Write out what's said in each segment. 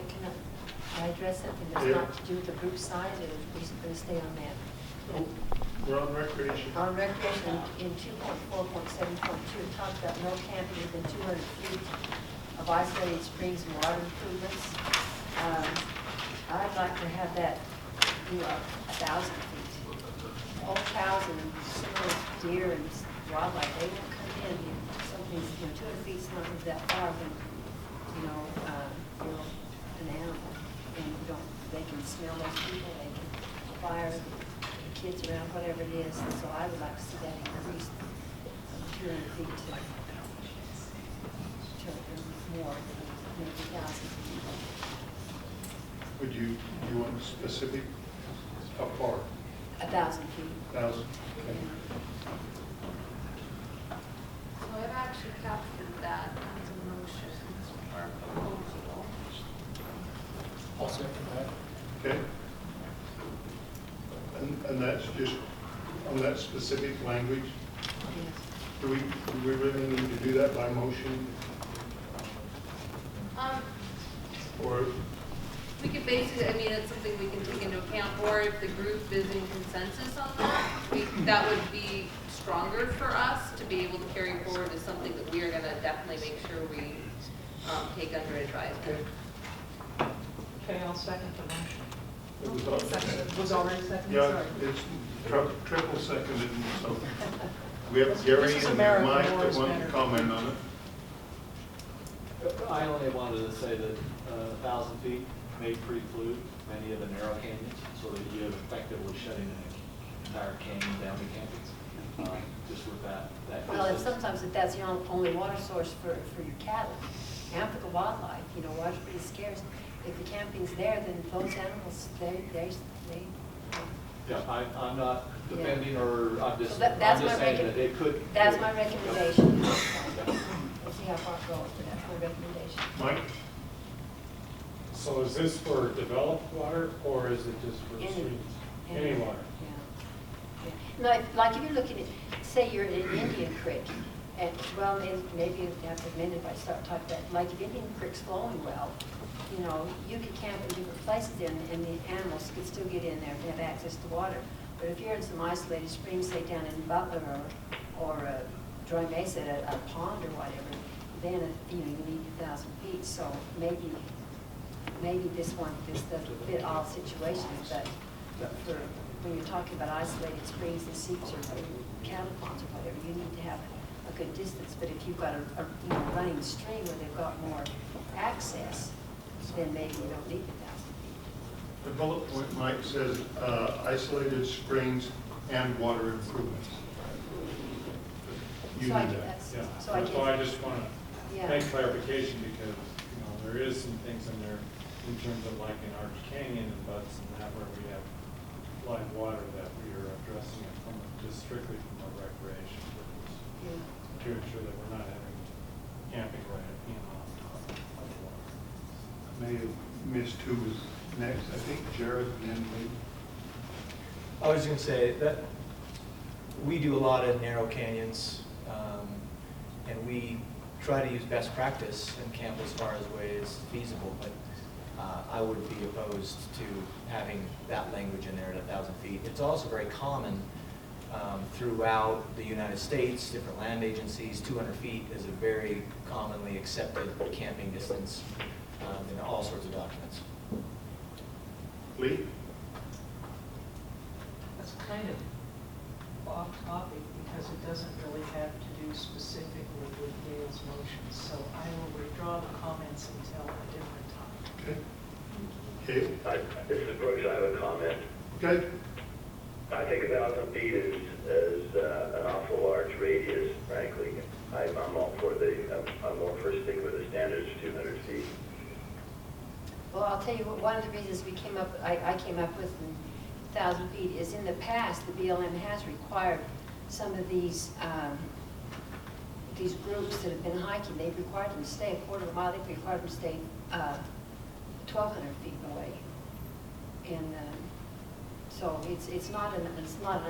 can I address something that's not to do with the group size, or we're going to stay on that? We're on recreation. On recreation, in 2.4.7.2, it talks about no camping within 200 feet of isolated springs and water improvements. I'd like to have that be 1,000 feet. All cows and similar deer and wildlife, they won't come in. Something's, 200 feet is not that far from, an animal. And they can smell those people, they can fire the kids around, whatever it is. And so I would like to see that increased from 200 feet to more, maybe 1,000 feet. Would you want specific, how far? 1,000 feet. 1,000? Okay. So I've actually captured that as a motion or a proposal. I'll second that. Okay. And that's just on that specific language? Yes. Do we really need to do that by motion? Or We could basically, it's something we can take into account, or if the group is in consensus on that, that would be stronger for us to be able to carry forward as something that we are gonna definitely make sure we take under advisement. Okay, I'll second the motion. it was Was already seconded, yeah, sorry. it's triple seconded, so we have Gary This is and American Mike that Wars want to better. comment on it. I only wanted to say that 1,000 feet may preclude many of the narrow canyons, so that you're effectively shutting an entire canyon down to campings, just with that. Well, and sometimes if that's the only water source for your cattle, and for the wildlife, water's pretty scarce. If the camping's there, then those animals, they Yeah, I'm not defending, or I'm just, So that's I'm just my saying that it could. that's my recommendation. We'll see how far it goes, but that's my recommendation. Mike? So is this for developed water, or is it just for Any- streams? Any water? Yeah. Like if you're looking at, say you're in Indian Creek, and, well, maybe you have to amend it if I start talking about, like if Indian Creek's flowing well, you could camp in different places there, and the animals could still get in there to have access to water. But if you're in some isolated springs, say down in Butler or Joy Mesa, a pond or whatever, then, you need 1,000 feet. So maybe this doesn't fit all situations, but for when you're talking about isolated springs and seeps or cattle ponds or whatever, you need to have a good distance. But if you've got a running stream where they've got more access, then maybe you don't need 1,000 feet. The bullet point, Mike, says isolated springs and water improvements. You So need I get that. that. Yeah, So I that's guess- why I just want to Yeah. make clarification, because, there is some things in there in terms of like in Arch Canyon and Butts and that, where we have live water that we are addressing it from, just strictly from a recreation purpose, Yeah. to ensure that we're not having camping right on top of the water. May have missed who was next. I think Jared and then Lee. I was going to say that we do a lot of narrow canyons, and we try to use best practice and camp as far away as feasible, but I would be opposed to having that language in there at 1,000 feet. It's also very common throughout the United States, different land agencies. 200 feet is a very commonly accepted camping distance in all sorts of documents. Lee? That's kind of off topic because it doesn't really have to do specifically with Dale's motion. So I will withdraw the comments until a different time. Okay. Okay. This is Brooks, I have a comment. Okay. I think 1,000 feet is an awful large radius, frankly. I'm all for I'm more for sticking with the standards of 200 feet. Well, I'll tell you what, one of the reasons I came up with 1,000 feet is in the past, the BLM has required some of these groups that have been hiking, they've required them to stay a quarter of a mile, they've required them to stay 1,200 feet away. And so it's not an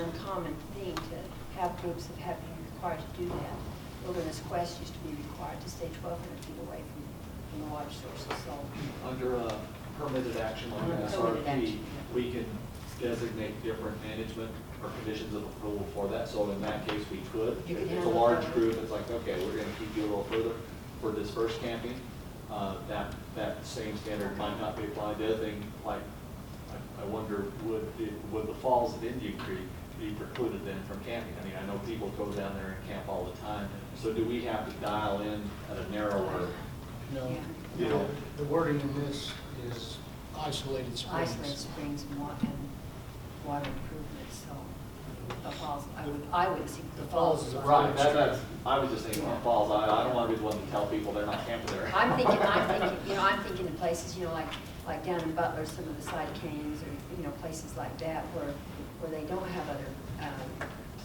uncommon thing to have groups that have been required to do that. Wilderness Quest used to be required to stay 1,200 feet away from the water. water sources, so. Under a permitted action like Under an permitted SRP, action, we can designate different management or conditions of approval for that. So in that case, we could. You could If it's a handle large that. group, it's like, okay, we're gonna keep you a little further. For dispersed camping, that same standard might not be applied. The other thing, like, I wonder, would the falls at Indian Creek be precluded then from camping? I mean, I know people go down there and camp all the time. So do we have to dial in at a narrower, No, Yeah. you know? the wording in this is isolated springs. Isolated springs and water improvements, so the falls, I would see the The falls. falls is a Right, that's, I was just thinking about falls. I don't want to be the one to tell people they're not camping there. I'm thinking, I'm thinking of places, like down in Butler, some of the side canyons or, places like that where they don't have other,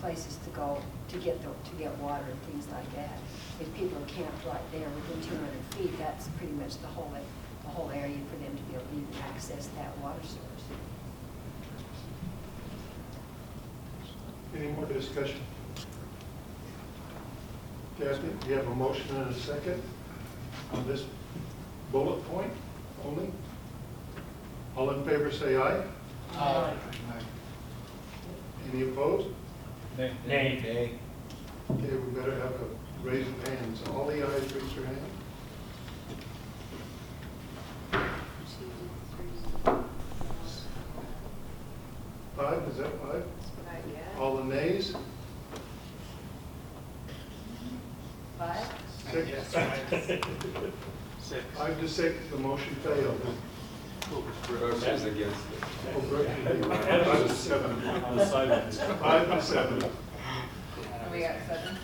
places to go to get water and things like that. If people are camped right there within 200 feet, that's pretty much the whole area for them to be able to even access that water source. Any more discussion? Kathy, do you have a motion and a second on this bullet point only? All in favor, say aye. Aye. Any opposed? Nay. Okay, we better have a raise of hands. All the ayes, raise your hand. 2, 3, 5, is that 5? that's what I get. All the nays? 5? 6. 5 to 6, the motion failed. Versus against it. Oh, Brooke, you were 5 to 7. On the side of it. 5 to 7. And we got 7.